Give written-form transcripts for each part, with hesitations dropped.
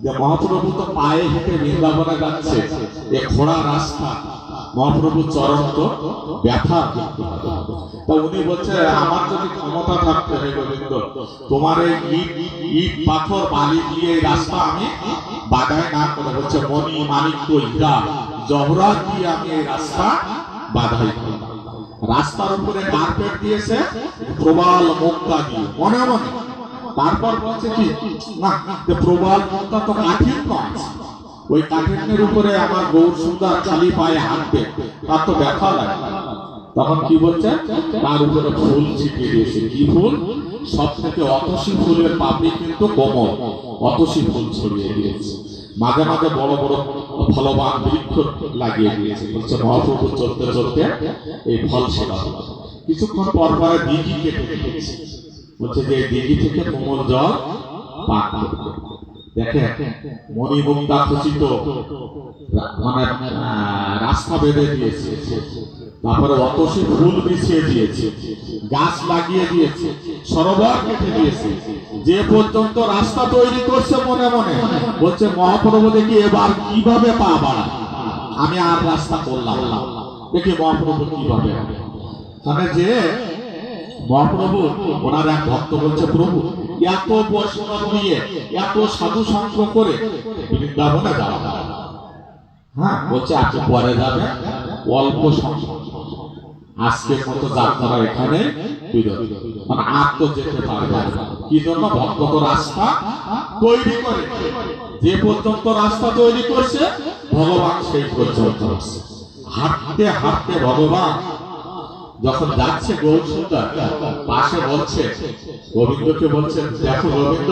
যে মহাপ্রভু তো পায়ে হেঁটে বৃন্দাবনে যাচ্ছে, এ খোঁড়া রাস্তা, মহাপ্রভু চরণ তো ব্যথা। তা উনি বলছে আমার যদি ক্ষমতা থাকতো হে গোবিন্দ, তোমার এই ইট ইট পাথর বালি দিয়ে এই রাস্তা আমি বাধাই না করে, বলছে মণি মাণিক্য হীরা জহরাত দিয়ে আমি এই রাস্তা বাধাই করি। রাস্তার উপরে কার্পেট দিয়েছে প্রবাল মুক্তা দিয়ে মনে মনে। তারপর বলছে কি না, যে প্রবাল মুক্তা তো কাঠিন নয়, ওই কাঠিনের উপরে আমার গৌর সুন্দর খালি পায়ে হাঁটবে, তার তো ব্যথা লাগে। তখন কি বলছে, তার উপরে ফুল ছিটিয়ে দিয়েছে। কি ফুল? সব থেকে অতসী ফুলের পাপড়ি কিন্তু কোমল, অতসী ফুল ছড়িয়ে দিয়েছে। মাঝে মাঝে বড় বড় ফলবান বৃক্ষ লাগিয়ে দিয়েছে। বলছে মহাপ্রভু চলতে চলতে এই ফল সেবা। কিছুক্ষণ পর পরে দিঘি কেটে দিয়েছে। বলছে যে দিঘি থেকে কোমল জল পান করবে। দেখেন মণিমুক্তা খচিত মানে রাস্তা বেঁধে দিয়েছে, তারপরে অতসী ফুল বিছিয়ে দিয়েছে, গাছ লাগিয়ে দিয়েছে, সরোবর কেটে দিয়েছে, যে পর্যন্ত রাস্তা তৈরি করছে মনে মনে। বলছে মহাপ্রভু দেখি এবার কিভাবে পা বাড়ায়, আমি আর রাস্তা করলাম না, দেখি মহাপ্রভু কিভাবে। মানে যে মহাপ্রভু ওনার এক ভক্ত বলছে, প্রভু এত বৈষ্ণব নিয়ে এত সাধু সঙ্গ করে বৃন্দাবনে যাওয়া, হ্যাঁ বলছে আপনি পরে যাবে, অল্প সংখ্যক আজকের মতো যাত্রা এখানে মানে আর তো যেতে পারবে। কি জন্য? ভক্ত তো রাস্তা তৈরি করে, যে পর্যন্ত রাস্তা তৈরি করছে ভগবান সেই পর্যন্ত হাঁটতে হাঁটতে ভগবান যখন যাচ্ছে গৌর সুন্দর পাশে বলছে, গোবিন্দকে বলছে দেখো গোবিন্দ,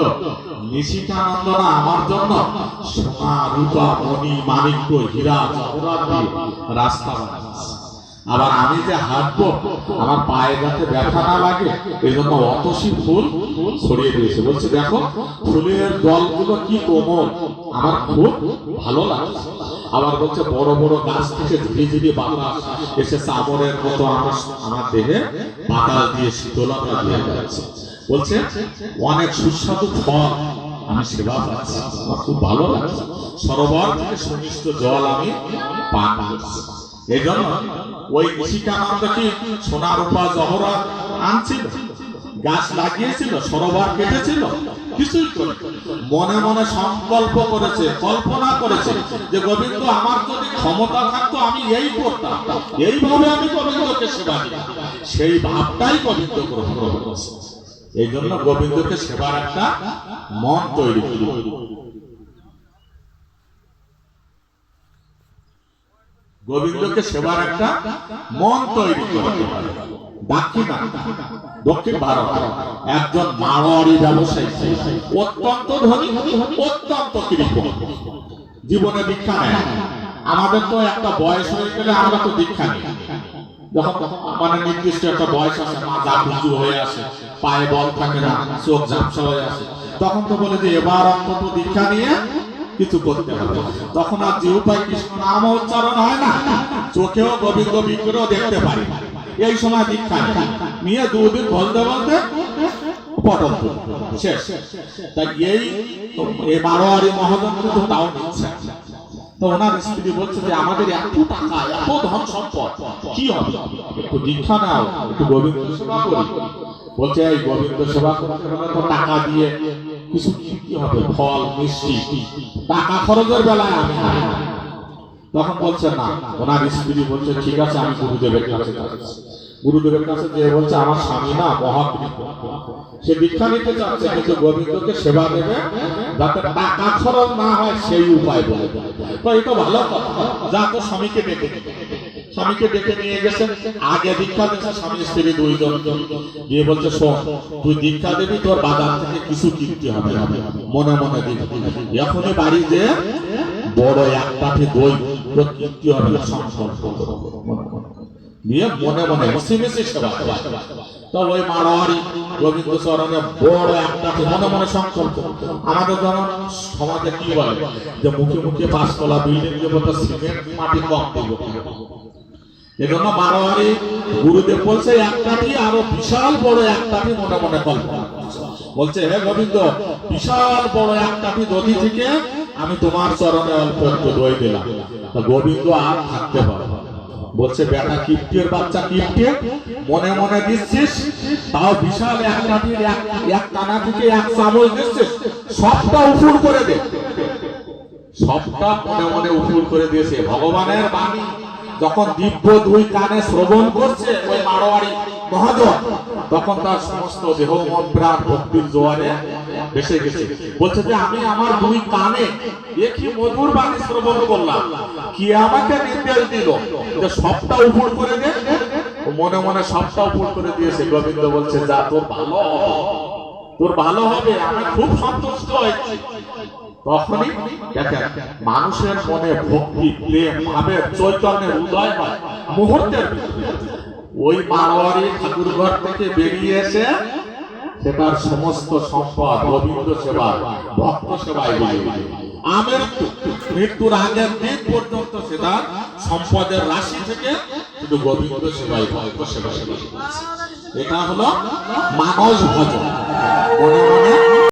নিশিকানন্দনা আমার জন্য সোনা রূপা মণি মাণিক্য হীরা জহরাত দিয়ে রাস্তা বানাচ্ছে। আবার আমি যে হাঁটবো আমার পায়ে যাতে ব্যথা না লাগে এই জন্য অতসী ফুল ছড়িয়ে দিয়েছে। বলছে দেখো ফুলের দলগুলো কি কোমল, আমার খুব ভালো লাগছে। আবার বলছে বড় বড় গাছ থেকে ধীরে ধীরে বাতাস এসে চামড়ের মতো আমার দেহে বাতাস দিয়ে শীতলতা দিয়ে যাচ্ছে। বলছে অনেক সুস্বাদু ফল আমি সেবা পাচ্ছি, আমার খুব ভালো লাগছে। সরোবর থেকে সুমিষ্ট জল আমি পান করছি। এই জন্য ওই নিশিকানন্দ কি সোনা রূপা জহরাত আনছিল, গাছ লাগিয়েছিল, সরোবর কেটেছিল, কিছুই করে মনে মনে সংকল্প করেছে, কল্পনা করেছে যে গোবিন্দ আমার যদি ক্ষমতা থাকতো আমি এই করতাম, এইভাবে আমি গোবিন্দকে সেবা দিই। সেই ভাবটাই গোবিন্দ গ্রহণ করেছে। এই জন্য গোবিন্দকে সেবার একটা মন তৈরি করি। গোবিন্দকে সেবার একটা মন তৈরি করতে হবে। দক্ষিণ ভারত একজন মারোয়ারি ব্যবসায়ী, অত্যন্ত ধনী, অত্যন্ত কৃপণ, জীবনে দীক্ষা নেয়। আমাদের তো একটা বয়স হয়ে গেলে আমরা তো দীক্ষা নিই, যখন মানে নির্দিষ্ট একটা বয়স আসে, মাথা উঁচু হয়ে আসে, পায়ে বল থাকে না, চোখ ঝাপসা হয়ে আসে, তখন তো বলে যে এবার অন্তত দীক্ষা নিয়ে কিছু করতে হবে। তখন আর জিহ্বায় কৃষ্ণ নাম উচ্চারণ হয় না, চোখেও গোবিন্দ বিগ্রহ দেখতে পারি। এই সময় দীক্ষা নিয়ে দুদিন বলতে বলতে পটল শেষ। তাই এই মারোয়ারি মহাজন কিন্তু তাও নিচ্ছে। তো ওনার স্ত্রী বলছে যে আমাদের এত টাকা, এত ধন সম্পদ, কি হবে, একটু দীক্ষা নাও, একটু গোবিন্দ সেবা করি। বলছে এই গোবিন্দ সেবা করতে হলে তো টাকা দিয়ে কিছু কি হবে, ফল মিষ্টি, টাকা খরচের বেলায় আমি না। তখন বলছে না, ওনার স্ত্রী বলছে ঠিক আছে আমি গুরুদেবের কাছে যাচ্ছি। গুরুদেবের কাছে যে বলছে আমার স্বামী না মহাকৃপণ, সে দীক্ষা নিতে চাচ্ছে কিন্তু গোবিন্দকে সেবা দেবে যাতে টাকা খরচ না হয় সেই উপায় বলে। তো এটা ভালো কথা, যা তো স্বামীকে ডেকে স্বামীকে ডেকে নিয়ে গেছেন। আগে দীক্ষা দিচ্ছে স্বামী স্ত্রী দুইজন, গিয়ে বলছে শোন তুই দীক্ষা দিবি, তোর বাজার থেকে কিছু কিনতে হবে, মনে মনে দিবি। এখনই বাড়ি যে বড় এক কাঠি দই কিনতে হবে, সংকল্প দিয়ে মনে মনে মিশে সেবা। তো ওই মারোয়ারি গোবিন্দ চরণে বড় একটা মনে মনে সংকল্প। আমাদের যেমন সমাজে কি বলে যে মুখে মুখে 5 তলা বিল্ডিং দেবো তো সিমেন্ট মাটি কম দেব, এজন্য মারোয়ারি গুরুদেব বলছে একটাটি আরো বিশাল বড় একটাটি মনে মনে কল্পনা। বলছে হে গোবিন্দ, বিশাল বড় এক কাঠি দধি থেকে আমি তোমার চরণে অল্প একটু দই দিলাম। তা গোবিন্দ আর থাকতে পারে না। বলছে বেটা কিপ্টের বাচ্চা কিপ্টে, মনে মনে দিচ্ছিস, তাও বিশাল এক কাঠির এক টানা থেকে এক চামচ দিচ্ছিস, সবটা উপুর করে দে। সবটা মনে মনে উপুর করে দিয়েছে। ভগবানের বাণী যখন দিব্য দুই কানে শ্রবণ করছে ওই মারোয়ারি মহাজন, তখন তার সমস্ত দেহ মন প্রাণ ভক্তির জোয়ারে ভেসে গেছে। বলছে যে আমি আমার দুই কানে একই মধুর বাণী শ্রবণ করলাম, কি আমাকে নির্দেশ দিল যে সবটা উপর করে দে। মনে মনে সবটা উপর করে দিয়েছে। গোবিন্দ বলছে যা, তোর ভালো হবে, তোর ভালো হবে, আমি খুব সন্তুষ্ট হয়েছি। তখনই দেখেন মানুষের মনে ভক্তি, প্রেম, ভাবের চৈতন্যের উদয় হয় মুহূর্তের ভিতরে। ওই মারোয়ারি ঠাকুর ঘর থেকে বেরিয়ে এসে সেটার সমস্ত সম্পদ গোবিন্দ সেবা, ভক্ত সেবায় দিয়ে মৃত্যুর আগের দিন পর্যন্ত সেটা সম্পদের রাশি থেকে শুধু গোবিন্দ সেবায়, ভক্ত সেবা। এটা হলো মানস ভজন। মনে মনে